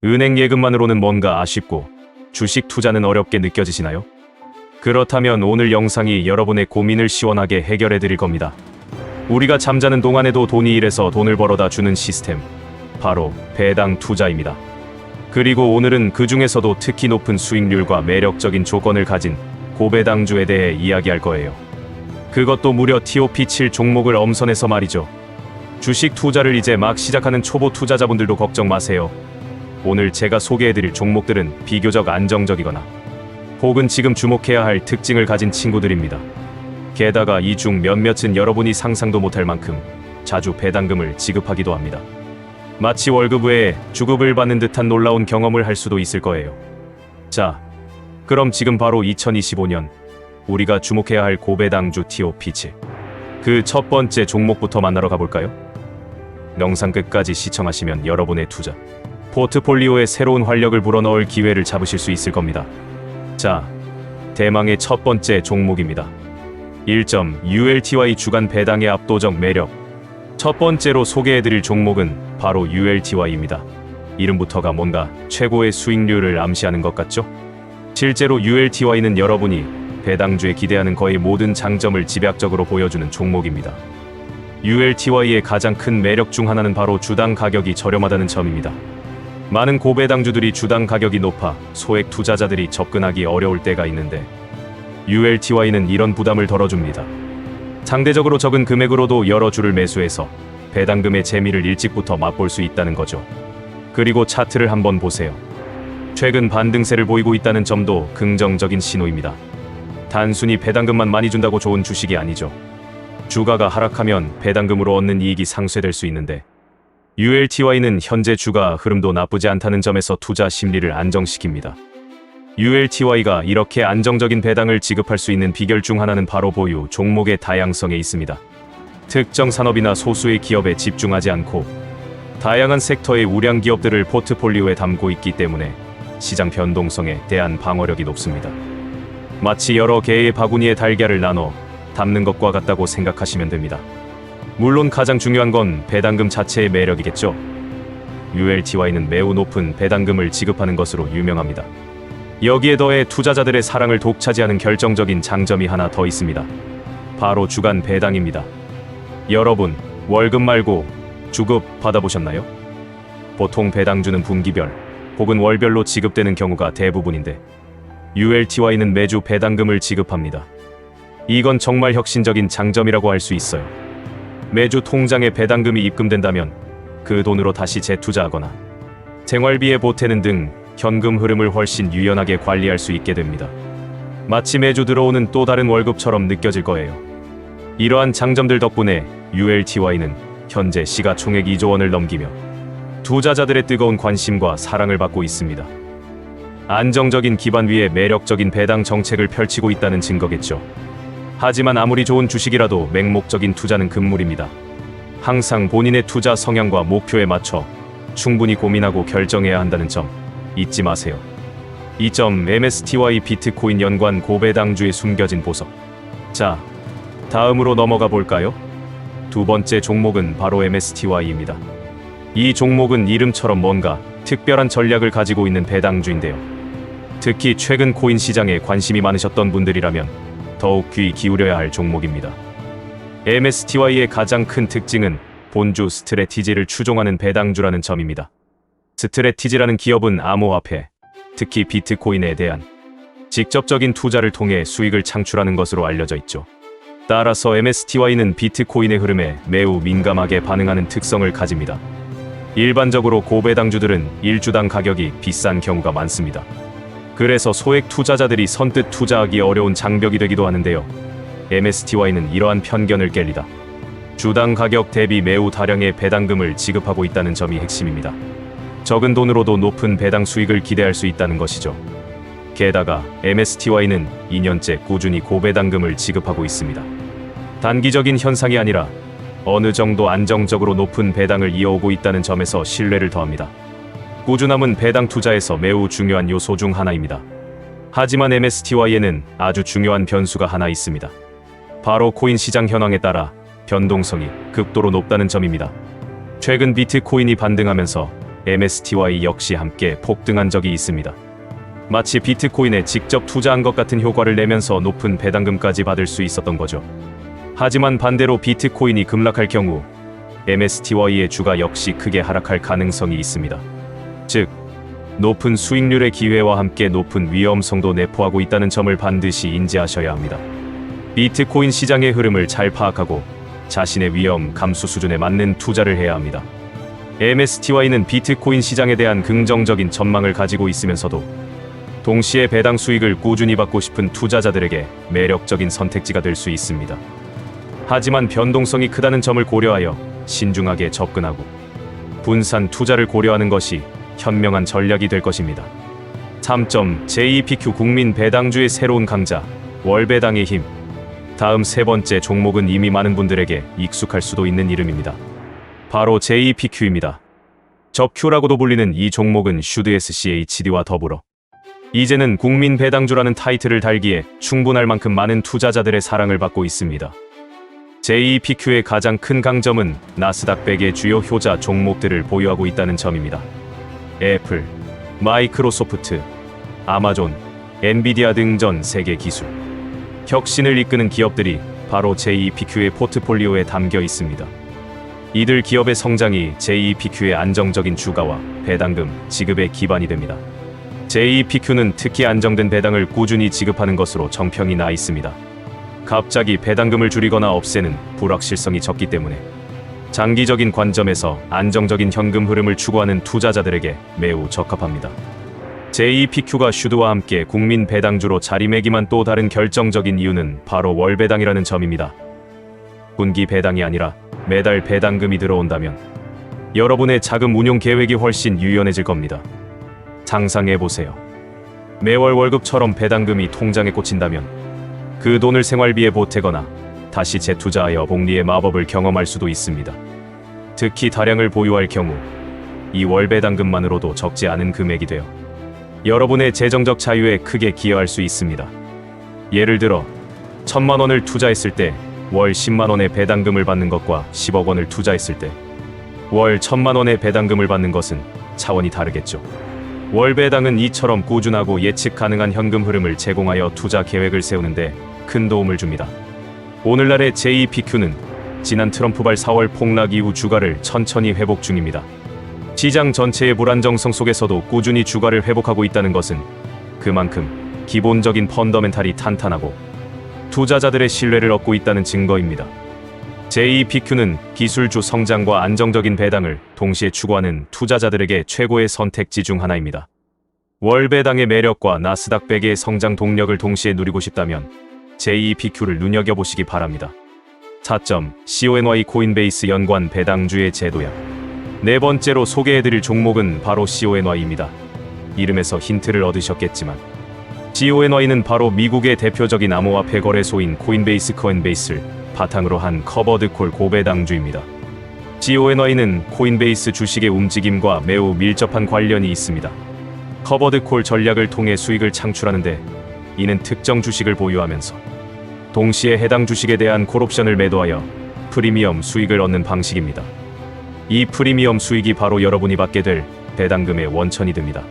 은행 예금만으로는 뭔가 아쉽고 주식 투자는 어렵게 느껴지시나요? 그렇다면 오늘 영상이 여러분의 고민을 시원하게 해결해 드릴 겁니다. 우리가 잠자는 동안에도 돈이 일해서 돈을 벌어다 주는 시스템, 바로 배당 투자입니다. 그리고 오늘은 그 중에서도 특히 높은 수익률과 매력적인 조건을 가진 고배당주에 대해 이야기할 거예요. 그것도 무려 TOP7 종목을 엄선해서 말이죠. 주식 투자를 이제 막 시작하는 초보 투자자분들도 걱정 마세요. 오늘 제가 소개해드릴 종목들은 비교적 안정적이거나 혹은 지금 주목해야 할 특징을 가진 친구들입니다. 게다가 이 중 몇몇은 여러분이 상상도 못할 만큼 자주 배당금을 지급하기도 합니다. 마치 월급 외에 주급을 받는 듯한 놀라운 경험을 할 수도 있을 거예요. 자, 그럼 지금 바로 2025년 우리가 주목해야 할 고배당주 TOP7 그 첫 번째 종목부터 만나러 가볼까요? 영상 끝까지 시청하시면 여러분의 투자 포트폴리오에 새로운 활력을 불어넣을 기회를 잡으실 수 있을 겁니다. 자, 대망의 첫 번째 종목입니다. 1점 ULTY 주간 배당의 압도적 매력. 첫 번째로 소개해드릴 종목은 바로 ULTY입니다. 이름부터가 뭔가 최고의 수익률을 암시하는 것 같죠? 실제로 ULTY는 여러분이 배당주에 기대하는 거의 모든 장점을 집약적으로 보여주는 종목입니다. ULTY의 가장 큰 매력 중 하나는 바로 주당 가격이 저렴하다는 점입니다. 많은 고배당주들이 주당 가격이 높아 소액 투자자들이 접근하기 어려울 때가 있는데 ULTY는 이런 부담을 덜어줍니다. 상대적으로 적은 금액으로도 여러 주를 매수해서 배당금의 재미를 일찍부터 맛볼 수 있다는 거죠. 그리고 차트를 한번 보세요. 최근 반등세를 보이고 있다는 점도 긍정적인 신호입니다. 단순히 배당금만 많이 준다고 좋은 주식이 아니죠. 주가가 하락하면 배당금으로 얻는 이익이 상쇄될 수 있는데 ULTY는 현재 주가 흐름도 나쁘지 않다는 점에서 투자 심리를 안정시킵니다. ULTY가 이렇게 안정적인 배당을 지급할 수 있는 비결 중 하나는 바로 보유 종목의 다양성에 있습니다. 특정 산업이나 소수의 기업에 집중하지 않고 다양한 섹터의 우량 기업들을 포트폴리오에 담고 있기 때문에 시장 변동성에 대한 방어력이 높습니다. 마치 여러 개의 바구니에 달걀을 나눠 담는 것과 같다고 생각하시면 됩니다. 물론 가장 중요한 건 배당금 자체의 매력이겠죠. ULTY는 매우 높은 배당금을 지급하는 것으로 유명합니다. 여기에 더해 투자자들의 사랑을 독차지하는 결정적인 장점이 하나 더 있습니다. 바로 주간 배당입니다. 여러분, 월급 말고 주급 받아보셨나요? 보통 배당주는 분기별 혹은 월별로 지급되는 경우가 대부분인데 ULTY는 매주 배당금을 지급합니다. 이건 정말 혁신적인 장점이라고 할 수 있어요. 매주 통장에 배당금이 입금된다면 그 돈으로 다시 재투자하거나 생활비에 보태는 등 현금 흐름을 훨씬 유연하게 관리할 수 있게 됩니다. 마치 매주 들어오는 또 다른 월급처럼 느껴질 거예요. 이러한 장점들 덕분에 ULTY는 현재 시가총액 2조 원을 넘기며 투자자들의 뜨거운 관심과 사랑을 받고 있습니다. 안정적인 기반 위에 매력적인 배당 정책을 펼치고 있다는 증거겠죠. 하지만 아무리 좋은 주식이라도 맹목적인 투자는 금물입니다. 항상 본인의 투자 성향과 목표에 맞춰 충분히 고민하고 결정해야 한다는 점 잊지 마세요. 2점 MSTY 비트코인 연관 고배당주의 숨겨진 보석. 자, 다음으로 넘어가 볼까요? 두 번째 종목은 바로 MSTY입니다. 이 종목은 이름처럼 뭔가 특별한 전략을 가지고 있는 배당주인데요. 특히 최근 코인 시장에 관심이 많으셨던 분들이라면 더욱 귀 기울여야 할 종목입니다. MSTY의 가장 큰 특징은 본주 스트래티지를 추종하는 배당주라는 점입니다. 스트래티지라는 기업은 암호화폐, 특히 비트코인에 대한 직접적인 투자를 통해 수익을 창출하는 것으로 알려져 있죠. 따라서 MSTY는 비트코인의 흐름에 매우 민감하게 반응하는 특성을 가집니다. 일반적으로 고배당주들은 일주당 가격이 비싼 경우가 많습니다. 그래서 소액 투자자들이 선뜻 투자하기 어려운 장벽이 되기도 하는데요. MSTY는 이러한 편견을 깰리다 주당 가격 대비 매우 다량의 배당금을 지급하고 있다는 점이 핵심입니다. 적은 돈으로도 높은 배당 수익을 기대할 수 있다는 것이죠. 게다가 MSTY는 2년째 꾸준히 고배당금을 지급하고 있습니다. 단기적인 현상이 아니라 어느 정도 안정적으로 높은 배당을 이어오고 있다는 점에서 신뢰를 더합니다. 꾸준함은 배당 투자에서 매우 중요한 요소 중 하나입니다. 하지만 MSTY에는 아주 중요한 변수가 하나 있습니다. 바로 코인 시장 현황에 따라 변동성이 극도로 높다는 점입니다. 최근 비트코인이 반등하면서 MSTY 역시 함께 폭등한 적이 있습니다. 마치 비트코인에 직접 투자한 것 같은 효과를 내면서 높은 배당금까지 받을 수 있었던 거죠. 하지만 반대로 비트코인이 급락할 경우 MSTY의 주가 역시 크게 하락할 가능성이 있습니다. 즉, 높은 수익률의 기회와 함께 높은 위험성도 내포하고 있다는 점을 반드시 인지하셔야 합니다. 비트코인 시장의 흐름을 잘 파악하고 자신의 위험 감수 수준에 맞는 투자를 해야 합니다. MSTY는 비트코인 시장에 대한 긍정적인 전망을 가지고 있으면서도 동시에 배당 수익을 꾸준히 받고 싶은 투자자들에게 매력적인 선택지가 될 수 있습니다. 하지만 변동성이 크다는 점을 고려하여 신중하게 접근하고 분산 투자를 고려하는 것이 현명한 전략이 될 것입니다. 3점 JEPQ 국민 배당주의 새로운 강자 월배당의 힘. 다음 세 번째 종목은 이미 많은 분들에게 익숙할 수도 있는 이름입니다. 바로 JEPQ입니다. 접Q라고도 불리는 이 종목은 SHD와 더불어 이제는 국민 배당주라는 타이틀을 달기에 충분할 만큼 많은 투자자들의 사랑을 받고 있습니다. JEPQ의 가장 큰 강점은 나스닥 100의 주요 효자 종목들을 보유하고 있다는 점입니다. 애플, 마이크로소프트, 아마존, 엔비디아 등 전 세계 기술 혁신을 이끄는 기업들이 바로 JEPQ의 포트폴리오에 담겨 있습니다. 이들 기업의 성장이 JEPQ의 안정적인 주가와 배당금 지급의 기반이 됩니다. JEPQ는 특히 안정된 배당을 꾸준히 지급하는 것으로 정평이 나 있습니다. 갑자기 배당금을 줄이거나 없애는 불확실성이 적기 때문에 장기적인 관점에서 안정적인 현금 흐름을 추구하는 투자자들에게 매우 적합합니다. JEPQ가 슈드와 함께 국민 배당주로 자리매김한 또 다른 결정적인 이유는 바로 월배당이라는 점입니다. 분기 배당이 아니라 매달 배당금이 들어온다면 여러분의 자금 운용 계획이 훨씬 유연해질 겁니다. 상상해보세요. 매월 월급처럼 배당금이 통장에 꽂힌다면 그 돈을 생활비에 보태거나 다시 재투자하여 복리의 마법을 경험할 수도 있습니다. 특히 다량을 보유할 경우 이 월배당금만으로도 적지 않은 금액이 되어 여러분의 재정적 자유에 크게 기여할 수 있습니다. 예를 들어 1,000만 원을 투자했을 때 월 10만 원의 배당금을 받는 것과 10억 원을 투자했을 때 월 1,000만 원의 배당금을 받는 것은 차원이 다르겠죠. 월배당은 이처럼 꾸준하고 예측 가능한 현금 흐름을 제공하여 투자 계획을 세우는데 큰 도움을 줍니다. 오늘날의 JEPQ는 지난 트럼프발 4월 폭락 이후 주가를 천천히 회복 중입니다. 시장 전체의 불안정성 속에서도 꾸준히 주가를 회복하고 있다는 것은 그만큼 기본적인 펀더멘탈이 탄탄하고 투자자들의 신뢰를 얻고 있다는 증거입니다. JEPQ는 기술주 성장과 안정적인 배당을 동시에 추구하는 투자자들에게 최고의 선택지 중 하나입니다. 월배당의 매력과 나스닥 100의 성장 동력을 동시에 누리고 싶다면 JEPQ를 눈여겨보시기 바랍니다. 4점 CONY 코인베이스 연관 배당주의 제도약. 네 번째로 소개해드릴 종목은 바로 CONY입니다. 이름에서 힌트를 얻으셨겠지만 CONY는 바로 미국의 대표적인 암호화폐 거래소인 코인베이스를 바탕으로 한 커버드콜 고배당주입니다. CONY는 코인베이스 주식의 움직임과 매우 밀접한 관련이 있습니다. 커버드콜 전략을 통해 수익을 창출하는데 이는 특정 주식을 보유하면서 동시에 해당 주식에 대한 콜옵션을 매도하여 프리미엄 수익을 얻는 방식입니다. 이 프리미엄 수익이 바로 여러분이 받게 될 배당금의 원천이 됩니다.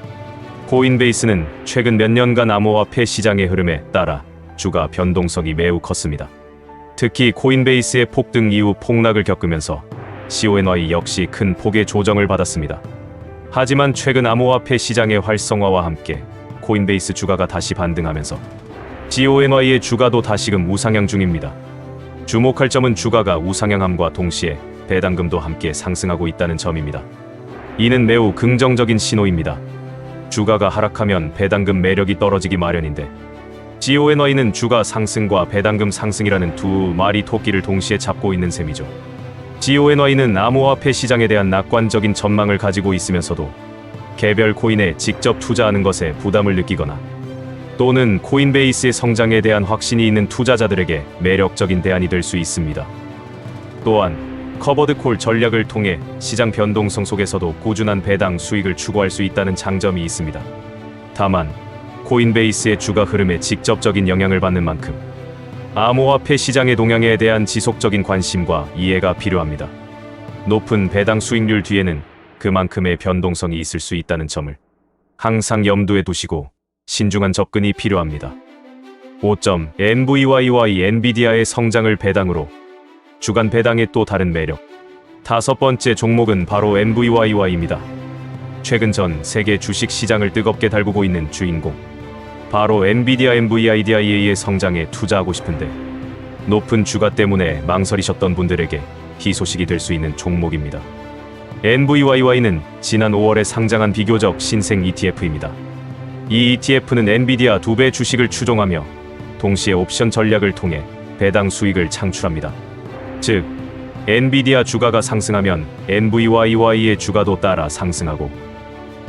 코인베이스는 최근 몇 년간 암호화폐 시장의 흐름에 따라 주가 변동성이 매우 컸습니다. 특히 코인베이스의 폭등 이후 폭락을 겪으면서 CONY 역시 큰 폭의 조정을 받았습니다. 하지만 최근 암호화폐 시장의 활성화와 함께 코인베이스 주가가 다시 반등하면서 CONY의 주가도 다시금 우상향 중입니다. 주목할 점은 주가가 우상향함과 동시에 배당금도 함께 상승하고 있다는 점입니다. 이는 매우 긍정적인 신호입니다. 주가가 하락하면 배당금 매력이 떨어지기 마련인데 CONY는 주가 상승과 배당금 상승이라는 두 마리 토끼를 동시에 잡고 있는 셈이죠. CONY는 암호화폐 시장에 대한 낙관적인 전망을 가지고 있으면서도 개별 코인에 직접 투자하는 것에 부담을 느끼거나 또는 코인베이스의 성장에 대한 확신이 있는 투자자들에게 매력적인 대안이 될 수 있습니다. 또한 커버드콜 전략을 통해 시장 변동성 속에서도 꾸준한 배당 수익을 추구할 수 있다는 장점이 있습니다. 다만 코인베이스의 주가 흐름에 직접적인 영향을 받는 만큼 암호화폐 시장의 동향에 대한 지속적인 관심과 이해가 필요합니다. 높은 배당 수익률 뒤에는 그만큼의 변동성이 있을 수 있다는 점을 항상 염두에 두시고 신중한 접근이 필요합니다. 5점. NVYY 엔비디아의 성장을 배당으로 주간 배당의 또 다른 매력. 다섯 번째 종목은 바로 NVYY입니다. 최근 전 세계 주식 시장을 뜨겁게 달구고 있는 주인공. 바로 엔비디아 NVIDIA의 성장에 투자하고 싶은데 높은 주가 때문에 망설이셨던 분들에게 희소식이 될 수 있는 종목입니다. NVYY는 지난 5월에 상장한 비교적 신생 ETF입니다. 이 ETF는 엔비디아 2배 주식을 추종하며 동시에 옵션 전략을 통해 배당 수익을 창출합니다. 즉, 엔비디아 주가가 상승하면 NVYY의 주가도 따라 상승하고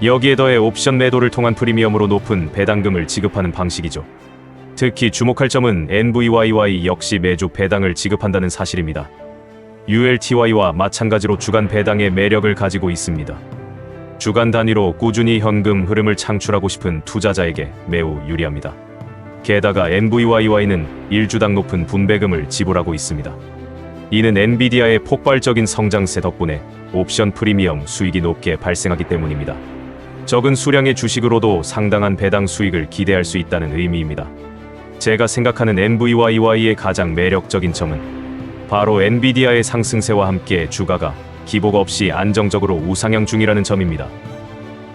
여기에 더해 옵션 매도를 통한 프리미엄으로 높은 배당금을 지급하는 방식이죠. 특히 주목할 점은 NVYY 역시 매주 배당을 지급한다는 사실입니다. ULTY와 마찬가지로 주간 배당의 매력을 가지고 있습니다. 주간 단위로 꾸준히 현금 흐름을 창출하고 싶은 투자자에게 매우 유리합니다. 게다가 NVYY는 1주당 높은 분배금을 지불하고 있습니다. 이는 엔비디아의 폭발적인 성장세 덕분에 옵션 프리미엄 수익이 높게 발생하기 때문입니다. 적은 수량의 주식으로도 상당한 배당 수익을 기대할 수 있다는 의미입니다. 제가 생각하는 NVYY의 가장 매력적인 점은 바로 엔비디아의 상승세와 함께 주가가 기복 없이 안정적으로 우상향 중이라는 점입니다.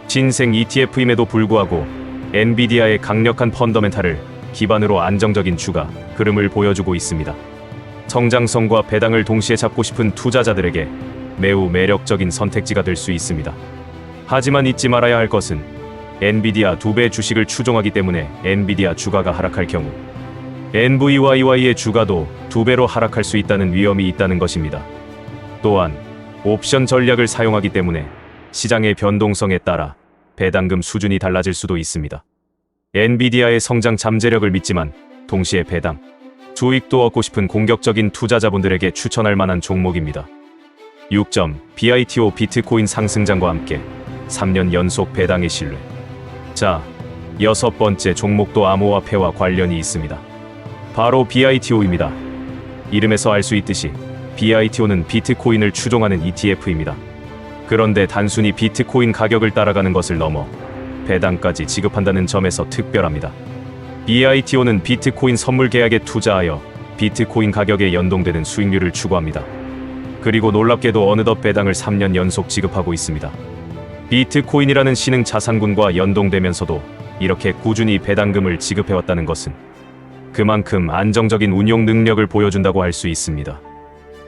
신생 ETF임에도 불구하고 엔비디아의 강력한 펀더멘탈을 기반으로 안정적인 주가 흐름을 보여주고 있습니다. 성장성과 배당을 동시에 잡고 싶은 투자자들에게 매우 매력적인 선택지가 될 수 있습니다. 하지만 잊지 말아야 할 것은 엔비디아 2배 주식을 추종하기 때문에 엔비디아 주가가 하락할 경우 NVYY의 주가도 2배로 하락할 수 있다는 위험이 있다는 것입니다. 또한 옵션 전략을 사용하기 때문에 시장의 변동성에 따라 배당금 수준이 달라질 수도 있습니다. 엔비디아의 성장 잠재력을 믿지만 동시에 배당, 수익도 얻고 싶은 공격적인 투자자분들에게 추천할 만한 종목입니다. 6점. BITO 비트코인 상승장과 함께 3년 연속 배당의 신뢰. 자, 여섯 번째 종목도 암호화폐와 관련이 있습니다. 바로 BITO입니다. 이름에서 알 수 있듯이 BITO는 비트코인을 추종하는 ETF입니다. 그런데 단순히 비트코인 가격을 따라가는 것을 넘어 배당까지 지급한다는 점에서 특별합니다. BITO는 비트코인 선물 계약에 투자하여 비트코인 가격에 연동되는 수익률을 추구합니다. 그리고 놀랍게도 어느덧 배당을 3년 연속 지급하고 있습니다. 비트코인이라는 신흥 자산군과 연동되면서도 이렇게 꾸준히 배당금을 지급해왔다는 것은 그만큼 안정적인 운용 능력을 보여준다고 할 수 있습니다.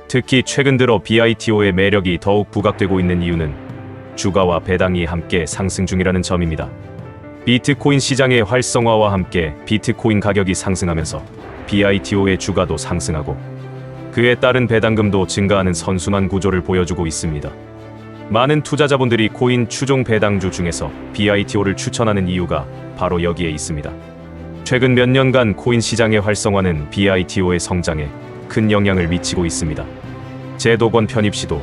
특히 최근 들어 BITO의 매력이 더욱 부각되고 있는 이유는 주가와 배당이 함께 상승 중이라는 점입니다. 비트코인 시장의 활성화와 함께 비트코인 가격이 상승하면서 BITO의 주가도 상승하고 그에 따른 배당금도 증가하는 선순환 구조를 보여주고 있습니다. 많은 투자자분들이 코인 추종 배당주 중에서 BITO를 추천하는 이유가 바로 여기에 있습니다. 최근 몇 년간 코인 시장의 활성화는 BITO의 성장에 큰 영향을 미치고 있습니다. 제도권 편입 시도,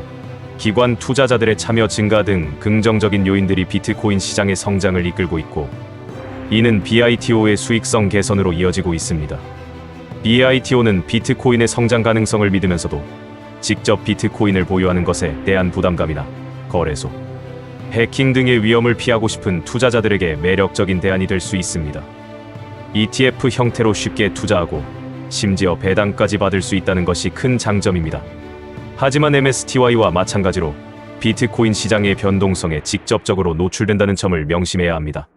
기관 투자자들의 참여 증가 등 긍정적인 요인들이 비트코인 시장의 성장을 이끌고 있고 이는 BITO의 수익성 개선으로 이어지고 있습니다. BITO는 비트코인의 성장 가능성을 믿으면서도 직접 비트코인을 보유하는 것에 대한 부담감이나 거래소, 해킹 등의 위험을 피하고 싶은 투자자들에게 매력적인 대안이 될 수 있습니다. ETF 형태로 쉽게 투자하고 심지어 배당까지 받을 수 있다는 것이 큰 장점입니다. 하지만 MSTY와 마찬가지로 비트코인 시장의 변동성에 직접적으로 노출된다는 점을 명심해야 합니다.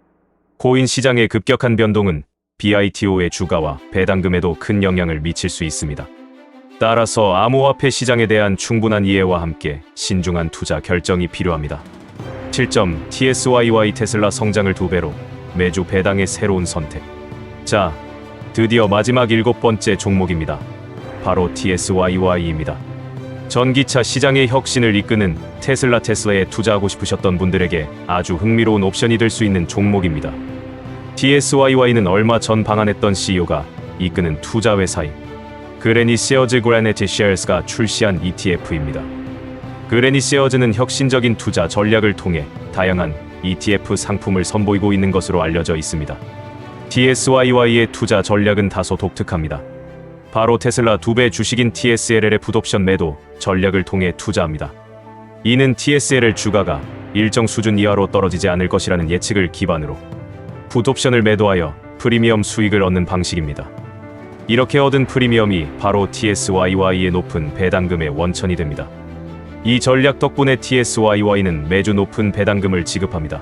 코인 시장의 급격한 변동은 BITO의 주가와 배당금에도 큰 영향을 미칠 수 있습니다. 따라서 암호화폐 시장에 대한 충분한 이해와 함께 신중한 투자 결정이 필요합니다. 7점. TSYY 테슬라 성장을 2배로 매주 배당의 새로운 선택. 자, 드디어 마지막 7번째 종목입니다. 바로 TSYY입니다. 전기차 시장의 혁신을 이끄는 테슬라에 투자하고 싶으셨던 분들에게 아주 흥미로운 옵션이 될 수 있는 종목입니다. TSYY는 얼마 전 방한했던 CEO가 이끄는 투자회사인 그레니세어즈 그라네트 셰어스가 출시한 ETF입니다. 그레니세어즈는 혁신적인 투자 전략을 통해 다양한 ETF 상품을 선보이고 있는 것으로 알려져 있습니다. TSYY의 투자 전략은 다소 독특합니다. 바로 테슬라 2배 주식인 TSLL의 풋옵션 매도 전략을 통해 투자합니다. 이는 TSLL 주가가 일정 수준 이하로 떨어지지 않을 것이라는 예측을 기반으로 풋옵션을 매도하여 프리미엄 수익을 얻는 방식입니다. 이렇게 얻은 프리미엄이 바로 TSYY의 높은 배당금의 원천이 됩니다. 이 전략 덕분에 TSYY는 매주 높은 배당금을 지급합니다.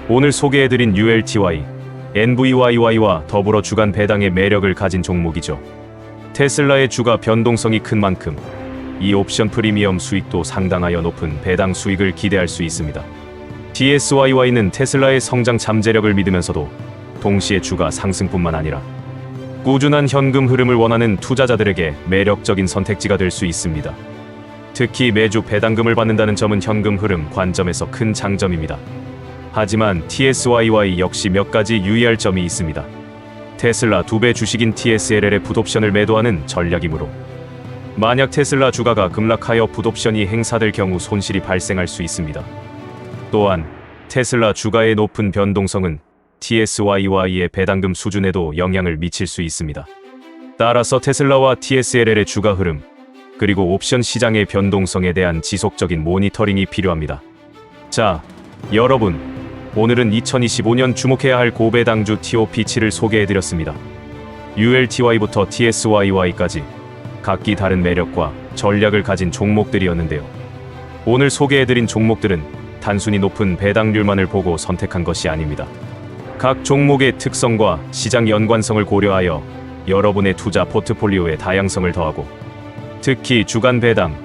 오늘 소개해드린 ULTY, NVYY와 더불어 주간 배당의 매력을 가진 종목이죠. 테슬라의 주가 변동성이 큰 만큼 이 옵션 프리미엄 수익도 상당하여 높은 배당 수익을 기대할 수 있습니다. TSYY는 테슬라의 성장 잠재력을 믿으면서도 동시에 주가 상승뿐만 아니라 꾸준한 현금 흐름을 원하는 투자자들에게 매력적인 선택지가 될 수 있습니다. 특히 매주 배당금을 받는다는 점은 현금 흐름 관점에서 큰 장점입니다. 하지만 TSYY 역시 몇 가지 유의할 점이 있습니다. 테슬라 2배 주식인 TSLL의 풋옵션을 매도하는 전략이므로 만약 테슬라 주가가 급락하여 풋옵션이 행사될 경우 손실이 발생할 수 있습니다. 또한 테슬라 주가의 높은 변동성은 TSYY의 배당금 수준에도 영향을 미칠 수 있습니다. 따라서 테슬라와 TSLL의 주가 흐름, 그리고 옵션 시장의 변동성에 대한 지속적인 모니터링이 필요합니다. 자, 여러분, 오늘은 2025년 주목해야 할 고배당주 TOP7을 소개해드렸습니다. ULTY부터 TSYY까지 각기 다른 매력과 전략을 가진 종목들이었는데요. 오늘 소개해드린 종목들은 단순히 높은 배당률만을 보고 선택한 것이 아닙니다. 각 종목의 특성과 시장 연관성을 고려하여 여러분의 투자 포트폴리오에 다양성을 더하고 특히 주간 배당,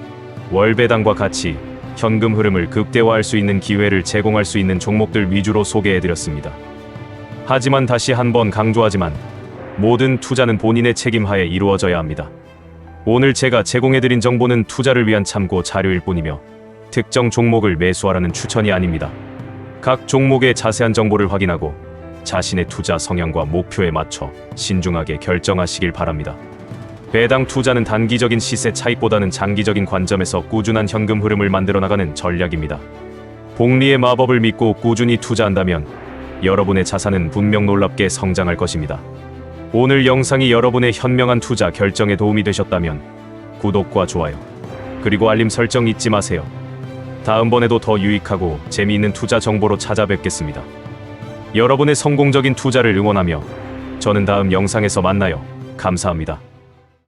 월 배당과 같이 현금 흐름을 극대화할 수 있는 기회를 제공할 수 있는 종목들 위주로 소개해드렸습니다. 하지만 다시 한번 강조하지만 모든 투자는 본인의 책임하에 이루어져야 합니다. 오늘 제가 제공해드린 정보는 투자를 위한 참고 자료일 뿐이며 특정 종목을 매수하라는 추천이 아닙니다. 각 종목의 자세한 정보를 확인하고 자신의 투자 성향과 목표에 맞춰 신중하게 결정하시길 바랍니다. 배당 투자는 단기적인 시세 차익보다는 장기적인 관점에서 꾸준한 현금 흐름을 만들어 나가는 전략입니다. 복리의 마법을 믿고 꾸준히 투자한다면 여러분의 자산은 분명 놀랍게 성장할 것입니다. 오늘 영상이 여러분의 현명한 투자 결정에 도움이 되셨다면 구독과 좋아요, 그리고 알림 설정 잊지 마세요. 다음번에도 더 유익하고 재미있는 투자 정보로 찾아뵙겠습니다. 여러분의 성공적인 투자를 응원하며 저는 다음 영상에서 만나요. 감사합니다.